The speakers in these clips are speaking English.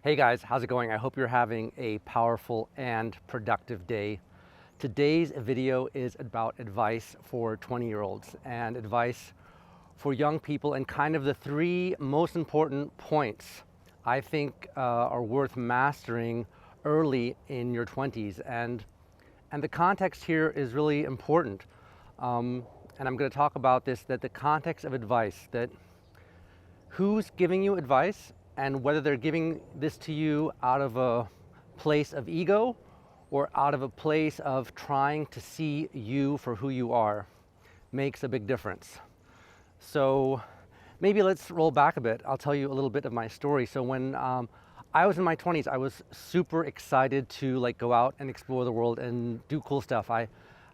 Hey guys, how's it going? I hope you're having a powerful and productive day. Today's video is about advice for 20-year-olds and advice for young people, and kind of the three most important points I think are worth mastering early in your 20s. And the context here is really important. And I'm going to talk about this, that the context of advice, that who's giving you advice and whether they're giving this to you out of a place of ego or out of a place of trying to see you for who you are makes a big difference. So maybe let's roll back a bit. I'll tell you a little bit of my story. So when I was in my 20s, I was super excited to go out and explore the world and do cool stuff. I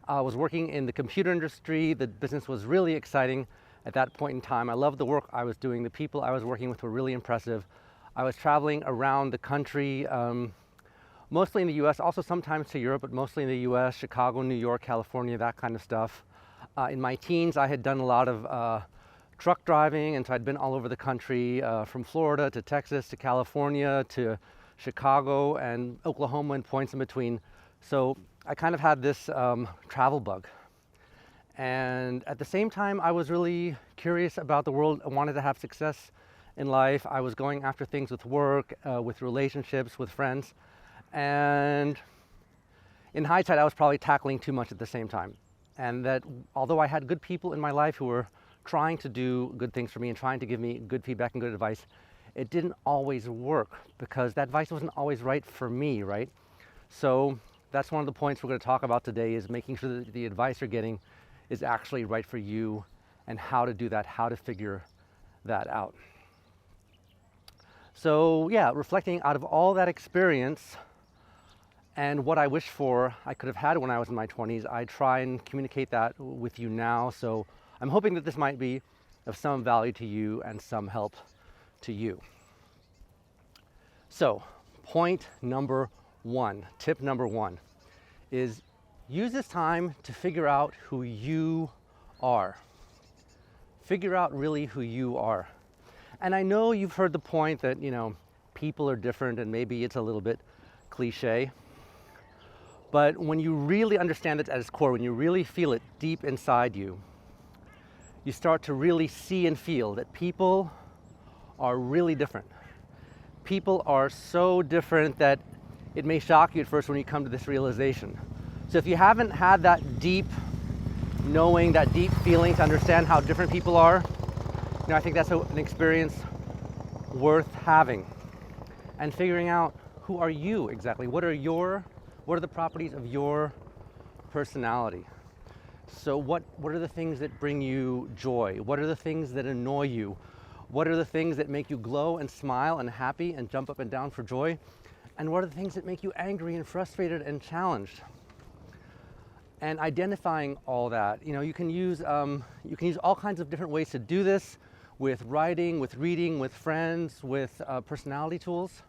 was working in the computer industry. The business was really exciting at that point in time. I loved the work I was doing. The people I was working with were really impressive. I was traveling around the country, mostly in the US, also sometimes to Europe, but mostly in the US, Chicago, New York, California, that kind of stuff. In my teens, I had done a lot of truck driving, and so I'd been all over the country, from Florida to Texas to California to Chicago and Oklahoma and points in between. So I kind of had this travel bug. And at the same time, I was really curious about the world. I wanted to have success in life. I was going after things with work, with relationships, with friends. And in hindsight, I was probably tackling too much at the same time. And that although I had good people in my life who were trying to do good things for me and trying to give me good feedback and good advice, it didn't always work because that advice wasn't always right for me, right? So that's one of the points we're going to talk about today, is making sure that the advice you're getting is actually right for you, and how to do that, how to figure that out. So yeah, reflecting out of all that experience and what I wish for I could have had when I was in my 20s, I try and communicate that with you now. So I'm hoping that this might be of some value to you and some help to you. So point number one, tip number one, is use this time to figure out who you are. Figure out really who you are. And I know you've heard the point that, people are different, and maybe it's a little bit cliche. But when you really understand it at its core, when you really feel it deep inside you, you start to really see and feel that people are really different. People are so different that it may shock you at first when you come to this realization. So if you haven't had that deep knowing, that deep feeling to understand how different people are, I think that's an experience worth having. And figuring out, who are you exactly? What are the properties of your personality? So what are the things that bring you joy? What are the things that annoy you? What are the things that make you glow and smile and happy and jump up and down for joy? And what are the things that make you angry and frustrated and challenged? And identifying all that, you can use all kinds of different ways to do this, with writing, with reading, with friends, with personality tools,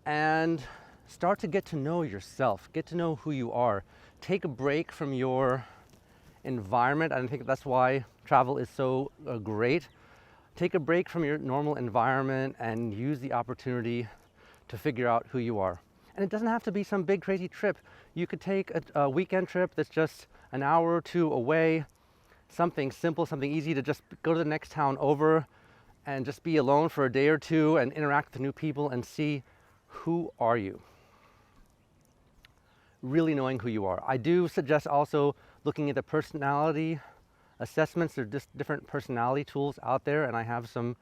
and start to get to know yourself, get to know who you are. Take a break from your environment. I think that's why travel is so great. Take a break from your normal environment and use the opportunity to figure out who you are. And it doesn't have to be some big crazy trip. You could take a weekend trip that's just an hour or two away, something simple, something easy, to just go to the next town over and just be alone for a day or two and interact with new people and see, who are you? Really knowing who you are. I do suggest also looking at the personality assessments. There are just different personality tools out there, and I have some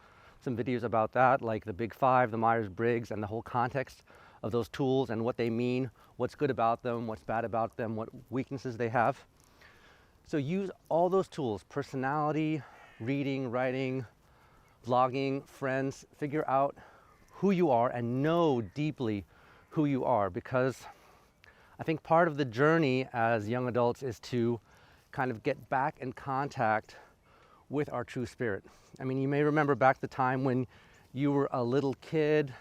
videos about that, like the Big Five, the Myers-Briggs, and the whole context of those tools and what they mean, what's good about them, what's bad about them, what weaknesses they have. So use all those tools: personality, reading, writing, vlogging, friends. Figure out who you are and know deeply who you are, because I think part of the journey as young adults is to kind of get back in contact with our true spirit. I mean, you may remember back the time when you were a little kid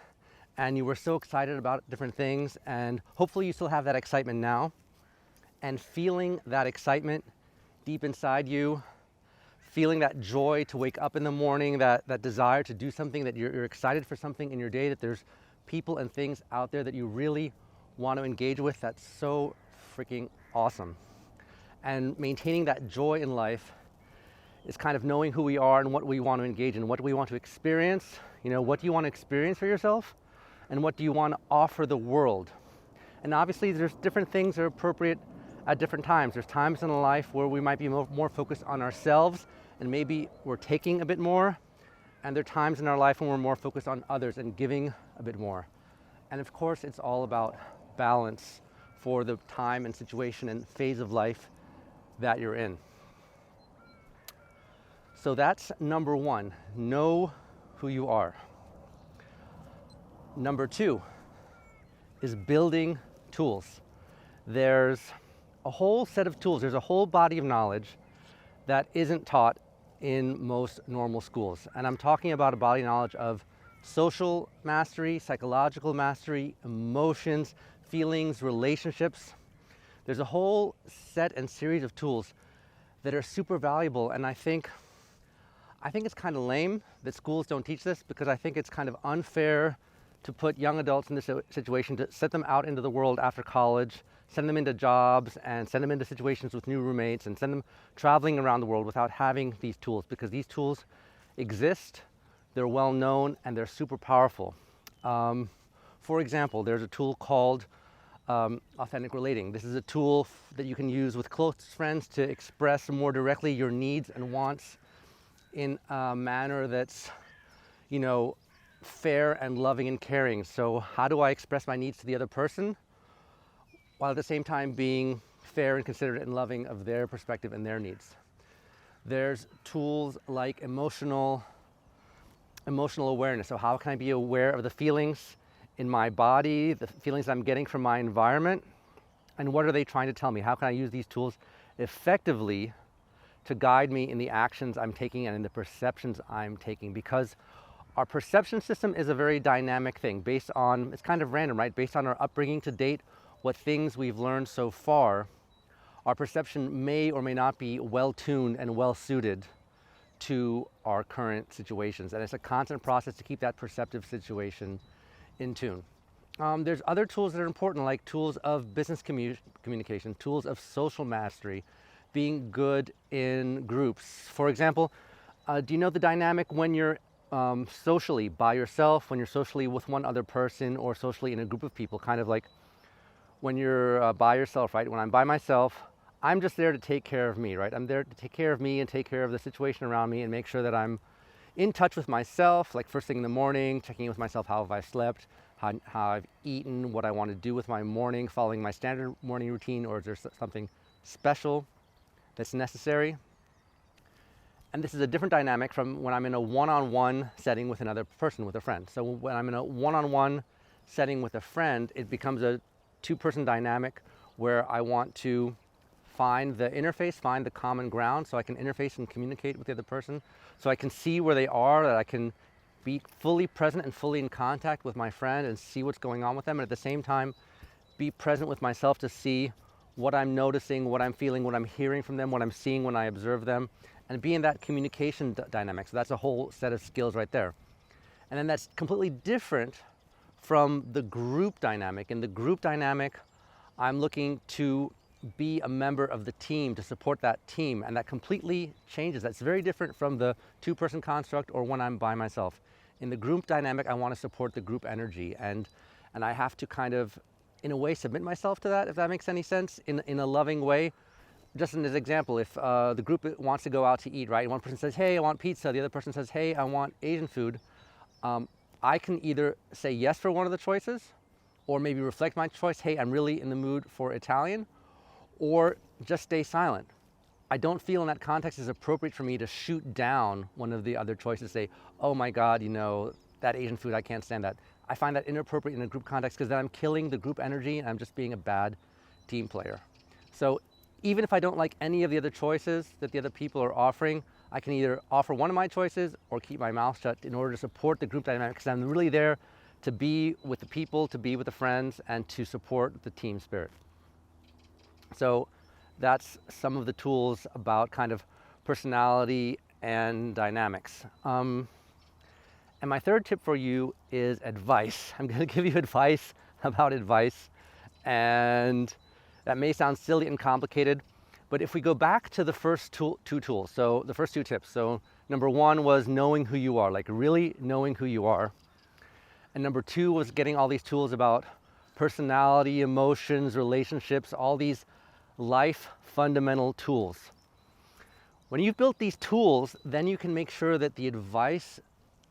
and you were so excited about different things, and hopefully you still have that excitement now. And feeling that excitement deep inside you, feeling that joy to wake up in the morning, that desire to do something, that you're excited for something in your day, that there's people and things out there that you really want to engage with. That's so freaking awesome. And maintaining that joy in life is kind of knowing who we are and what we want to engage in, what do we want to experience, what do you want to experience for yourself, and what do you want to offer the world. And obviously there's different things that are appropriate at different times. There's times in life where we might be more focused on ourselves and maybe we're taking a bit more, and there are times in our life when we're more focused on others and giving a bit more. And of course it's all about balance for the time and situation and phase of life that you're in. So that's number one, know who you are. Number two is building tools. There's a whole set of tools, there's a whole body of knowledge that isn't taught in most normal schools. And I'm talking about a body of knowledge of social mastery, psychological mastery, emotions, feelings, relationships. There's a whole set and series of tools that are super valuable, and I think it's kind of lame that schools don't teach this, because I think it's kind of unfair to put young adults in this situation, to set them out into the world after college, send them into jobs and send them into situations with new roommates and send them traveling around the world without having these tools, because these tools exist, they're well known, and they're super powerful. For example, there's a tool called authentic relating. This is a tool that you can use with close friends to express more directly your needs and wants in a manner that's, fair and loving and caring. So how do I express my needs to the other person while at the same time being fair and considerate and loving of their perspective and their needs? There's tools like emotional awareness. So how can I be aware of the feelings in my body, the feelings I'm getting from my environment, and what are they trying to tell me? How can I use these tools effectively to guide me in the actions I'm taking and in the perceptions I'm taking? Because our perception system is a very dynamic thing based on, it's kind of random, right? Based on our upbringing to date, what things we've learned so far, our perception may or may not be well tuned and well suited to our current situations. And it's a constant process to keep that perceptive situation in tune. There's other tools that are important, like tools of business communication, tools of social mastery, being good in groups. For example, do you know the dynamic when you're socially by yourself, when you're socially with one other person, or socially in a group of people? Kind of like when you're by yourself, right? When I'm by myself, I'm just there to take care of me, right? I'm there to take care of me and take care of the situation around me and make sure that I'm in touch with myself, like first thing in the morning, checking in with myself, how have I slept, how I've eaten, what I want to do with my morning, following my standard morning routine, or is there something special that's necessary? And this is a different dynamic from when I'm in a one-on-one setting with another person, with a friend. So when I'm in a one-on-one setting with a friend, it becomes a two-person dynamic where I want to find the interface, find the common ground, so I can interface and communicate with the other person, so I can see where they are, that I can be fully present and fully in contact with my friend and see what's going on with them, and at the same time be present with myself to see what I'm noticing, what I'm feeling, what I'm hearing from them, what I'm seeing when I observe them, and be in that communication dynamic. So that's a whole set of skills right there. And then that's completely different from the group dynamic. In the group dynamic, I'm looking to be a member of the team, to support that team, and that completely changes. That's very different from the two-person construct or when I'm by myself. In the group dynamic, I want to support the group energy, and I have to kind of, in a way, submit myself to that, if that makes any sense, in a loving way. Just as an example, if the group wants to go out to eat, right? One person says, hey, I want pizza. The other person says, hey, I want Asian food. I can either say yes for one of the choices, or maybe reflect my choice, hey, I'm really in the mood for Italian, or just stay silent. I don't feel in that context it's appropriate for me to shoot down one of the other choices, say, oh my God, that Asian food, I can't stand that. I find that inappropriate in a group context, because then I'm killing the group energy and I'm just being a bad team player. So even if I don't like any of the other choices that the other people are offering, I can either offer one of my choices or keep my mouth shut in order to support the group dynamic, because I'm really there to be with the people, to be with the friends, and to support the team spirit. So that's some of the tools about kind of personality and dynamics. And my third tip for you is advice. I'm going to give you advice about advice, and that may sound silly and complicated, but if we go back to the first two tools, so the first two tips, so number one was knowing who you are, like really knowing who you are. And number two was getting all these tools about personality, emotions, relationships, all these life fundamental tools. When you've built these tools, then you can make sure that the advice,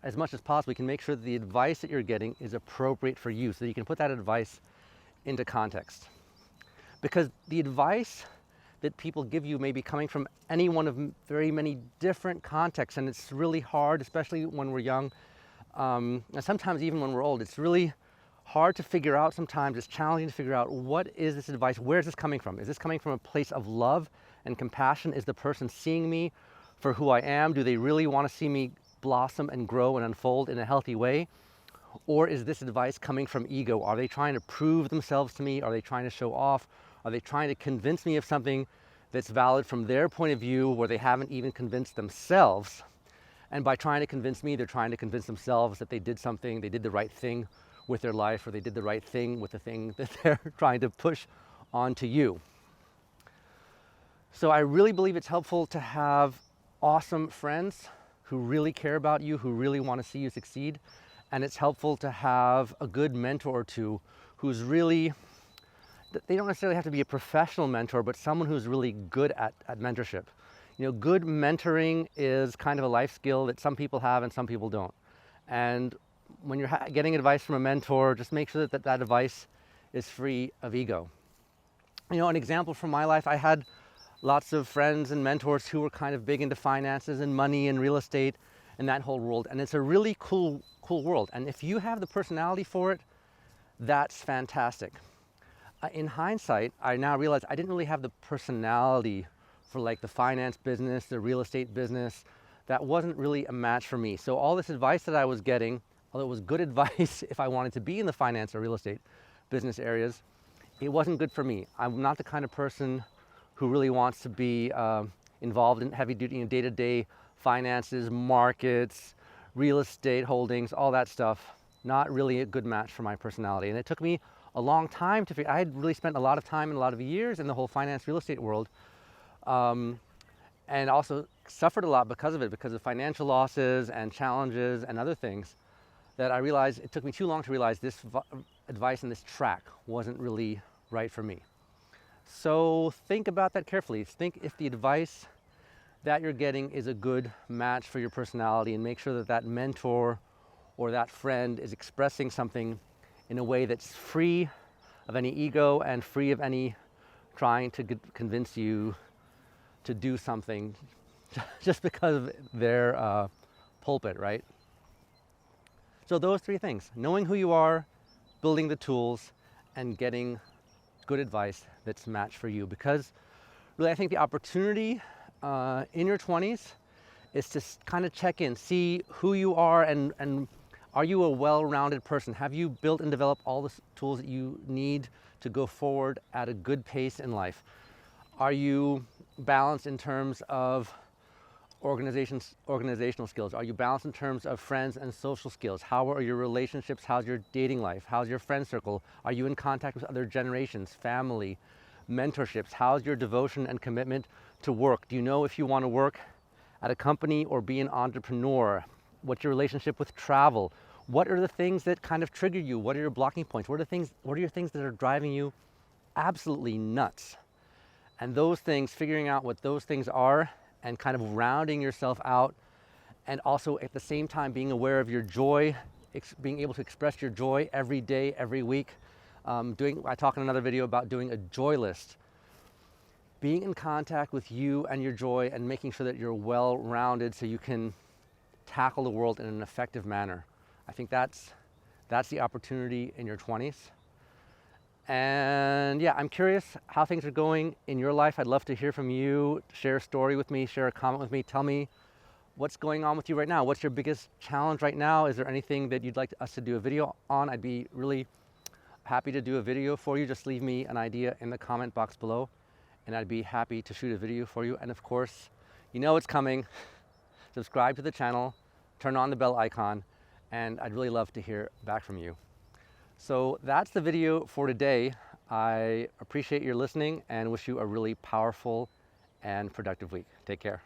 as much as possible, you can make sure that the advice that you're getting is appropriate for you, so that you can put that advice into context. Because the advice that people give you may be coming from any one of very many different contexts, and it's really hard, especially when we're young, and sometimes even when we're old. It's really hard to figure out sometimes. It's challenging to figure out, what is this advice? Where is this coming from? Is this coming from a place of love and compassion? Is the person seeing me for who I am? Do they really want to see me blossom and grow and unfold in a healthy way? Or is this advice coming from ego? Are they trying to prove themselves to me? Are they trying to show off? Are they trying to convince me of something that's valid from their point of view, where they haven't even convinced themselves? And by trying to convince me, they're trying to convince themselves that they did something, they did the right thing with their life, or they did the right thing with the thing that they're trying to push onto you. So I really believe it's helpful to have awesome friends who really care about you, who really want to see you succeed. And it's helpful to have a good mentor or two who's really, they don't necessarily have to be a professional mentor, but someone who's really good at mentorship. You know, good mentoring is kind of a life skill that some people have and some people don't. And when you're getting advice from a mentor, just make sure that that advice is free of ego. You know, an example from my life, I had lots of friends and mentors who were kind of big into finances and money and real estate and that whole world. And it's a really cool world. And if you have the personality for it, that's fantastic. In hindsight, I now realize I didn't really have the personality for like the finance business, the real estate business. That wasn't really a match for me. So all this advice that I was getting, although it was good advice if I wanted to be in the finance or real estate business areas, it wasn't good for me. I'm not the kind of person who really wants to be involved in heavy duty, day-to-day finances, markets, real estate holdings, all that stuff. Not really a good match for my personality. And it took me a long time to figure. I had really spent a lot of time and a lot of years in the whole finance real estate world, and also suffered a lot because of it, because of financial losses and challenges and other things, that I realized it took me too long to realize this advice and this track wasn't really right for me. So think about that carefully. Think if the advice that you're getting is a good match for your personality, and make sure that that mentor or that friend is expressing something in a way that's free of any ego and free of any trying to convince you to do something just because of their pulpit, right? So those three things: knowing who you are, building the tools, and getting good advice that's matched for you. Because really, I think the opportunity in your 20s is to kind of check in, see who you are, and are you a well-rounded person? Have you built and developed all the tools that you need to go forward at a good pace in life? Are you balanced in terms of organizational skills? Are you balanced in terms of friends and social skills? How are your relationships? How's your dating life? How's your friend circle? Are you in contact with other generations, family, mentorships? How's your devotion and commitment to work? Do you know if you want to work at a company or be an entrepreneur? What's your relationship with travel? What are the things that kind of trigger you? What are your blocking points? What are your things that are driving you absolutely nuts? And those things, figuring out what those things are and kind of rounding yourself out, and also at the same time being aware of your joy, being able to express your joy every day, every week. I talk in another video about doing a joy list. Being in contact with you and your joy, and making sure that you're well-rounded so you can tackle the world in an effective manner. I think that's the opportunity in your 20s. And yeah, I'm curious how things are going in your life. I'd love to hear from you. Share a story with me, share a comment with me. Tell me what's going on with you right now. What's your biggest challenge right now? Is there anything that you'd like us to do a video on? I'd be really happy to do a video for you. Just leave me an idea in the comment box below, and I'd be happy to shoot a video for you. And of course, you know it's coming. subscribe to the channel, turn on the bell icon, and I'd really love to hear back from you. So that's the video for today. I appreciate your listening and wish you a really powerful and productive week. Take care.